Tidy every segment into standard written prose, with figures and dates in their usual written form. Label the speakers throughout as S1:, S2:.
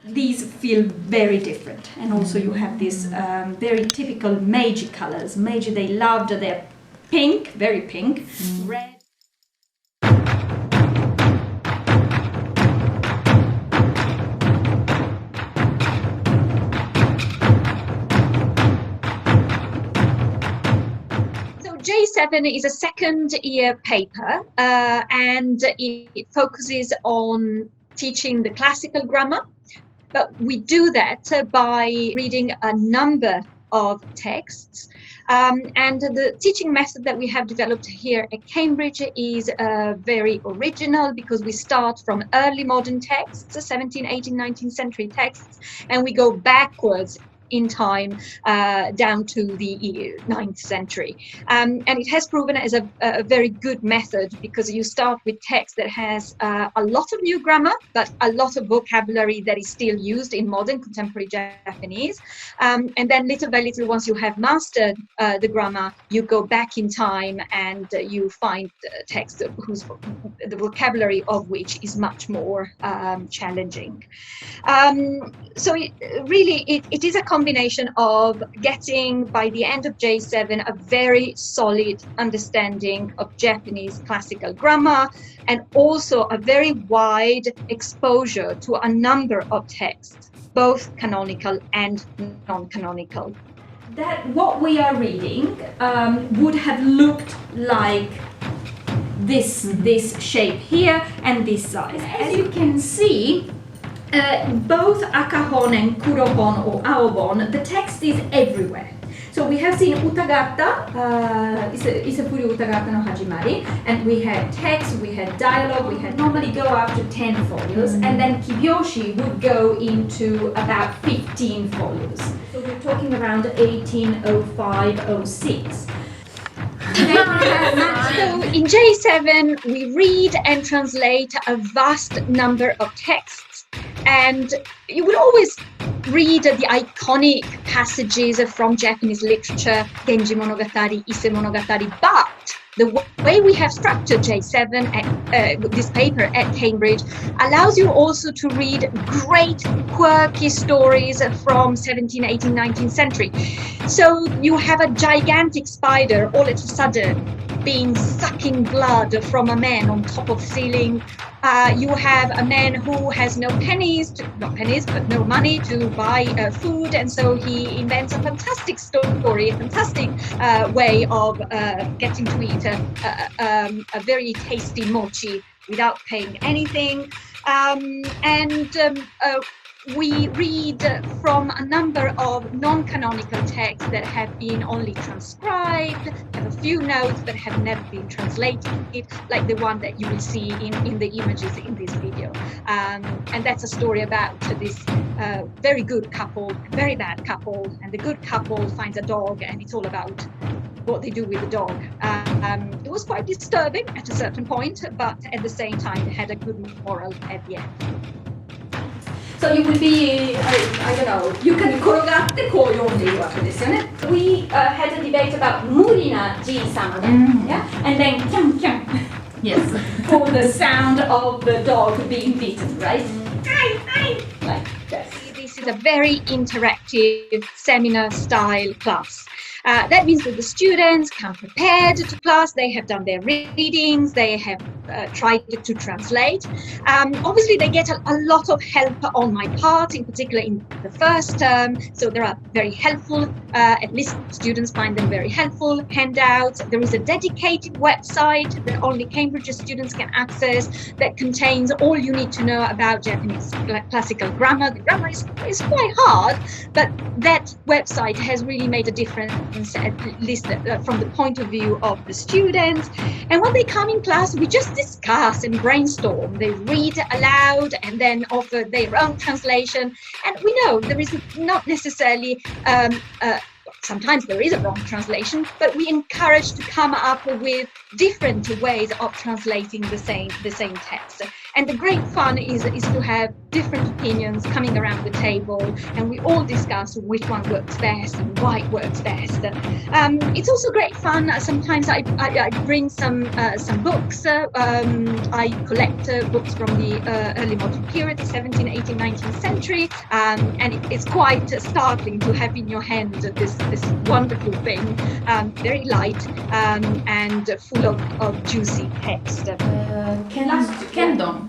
S1: these feel very different. And also you have these very typical Meiji colors. Meiji, they loved, they're pink, very pink, red.
S2: J7 is a second year paper and it focuses on teaching the classical grammar, but we do that by reading a number of texts. And the teaching method that we have developed here at Cambridge is very original, because we start from early modern texts, 17th, 18th, 19th century texts, and we go backwards in time down to the 9th century. And it has proven as a very good method, because you start with text that has a lot of new grammar, but a lot of vocabulary that is still used in modern contemporary Japanese. And then little by little, once you have mastered the grammar, you go back in time and you find texts the vocabulary of which is much more challenging. So it is a combination of getting, by the end of J7, a very solid understanding of Japanese classical grammar, and also a very wide exposure to a number of texts, both canonical and non-canonical.
S1: That what we are reading would have looked like this shape here and this size. As you can see, both Akahon and Kurohon or Aobon, the text is everywhere. So we have seen Utagata, Isafuri Utagata no Hajimari, and we had text, we had dialogue, we had normally go up to 10 folios, and then Kibyoshi would go into about 15 folios. So we're talking around 1805-06.
S2: So in J7, we read and translate a vast number of texts, and you will always read the iconic passages from Japanese literature, Genji Monogatari, Ise Monogatari, but the way we have structured J7, this paper at Cambridge, allows you also to read great quirky stories from 17th, 18th, 19th century. So you have a gigantic spider all of a sudden being sucking blood from a man on top of the ceiling. You have a man who has no money to buy food, and so he invents a fantastic story, a fantastic way of getting to eat a very tasty mochi without paying anything. We read from a number of non-canonical texts that have been only transcribed, have a few notes but have never been translated, like the one that you will see in the images in this video. And that's a story about this very good couple, very bad couple, and the good couple finds a dog, and it's all about what they do with the dog. It was quite disturbing at a certain point, but at the same time it had a good moral at the end.
S1: So you will be, I don't know, you can 転がってこう読んでいるわけですよね。We had a debate about 無理なじいさまで、yeah? And then キャンキャン yes. For the sound of the dog being beaten, right? Like that.
S2: This is a very interactive seminar style class. That means that the students come prepared to class, they have done their readings, they have tried to translate. Obviously, they get a lot of help on my part, in particular in the first term. So there are very helpful, at least students find them very helpful, handouts. There is a dedicated website that only Cambridge students can access that contains all you need to know about Japanese classical grammar. The grammar is quite hard, but that website has really made a difference, at least from the point of view of the students. And when they come in class, we just discuss and brainstorm. They read aloud and then offer their own translation. And we know there is not necessarily sometimes there is a wrong translation, but we encourage to come up with different ways of translating the same text. And the great fun is to have different opinions coming around the table, and we all discuss which one works best and why it works best. It's also great fun. Sometimes I bring some books. I collect books from the early modern period, the 17th, 18th, 19th century, and it's quite startling to have in your hand this wonderful thing, very light and full of juicy text.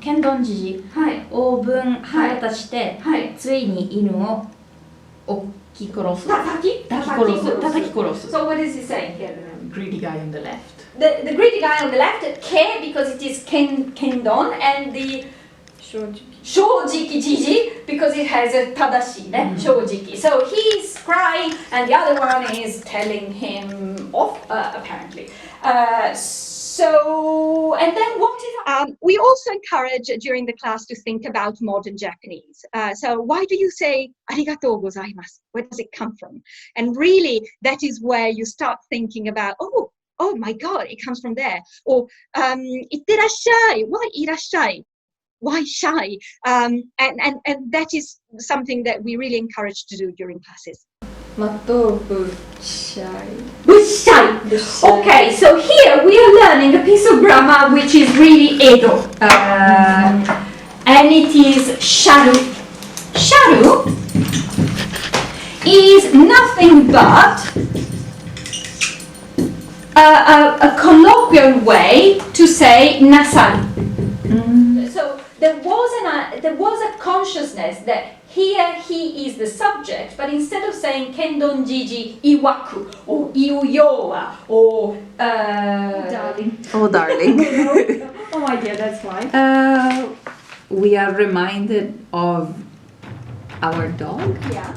S3: 剣丼じじオーブン腹立ちて、ついに犬を置き殺す。叩き殺す。
S1: So what is he saying here?
S3: Greedy guy on the left.
S1: The greedy guy on the left, Ke, because it is Kendon, and the Shojiki Jiji, because it has a Tadashi, Shojiki. So he's crying, and the other one is telling him off, apparently. So, and then what is...
S2: we also encourage during the class to think about modern Japanese. So why do you say arigatou gozaimasu? Where does it come from? And really, that is where you start thinking about, oh my God, it comes from there. Or itterashai, why irashai? Why shy? And that is something that we really encourage to do during classes.
S1: Bushai. Okay, so here we are learning a piece of grammar which is really Edo. And it is sharu. Sharu is nothing but a colloquial way to say nasari. So there was a consciousness that here he is the subject, but instead of saying kendon jiji iwaku or iuyoa or darling.
S4: Oh, darling.
S1: Oh my dear, that's fine.
S4: We are reminded of our dog.
S1: Yeah.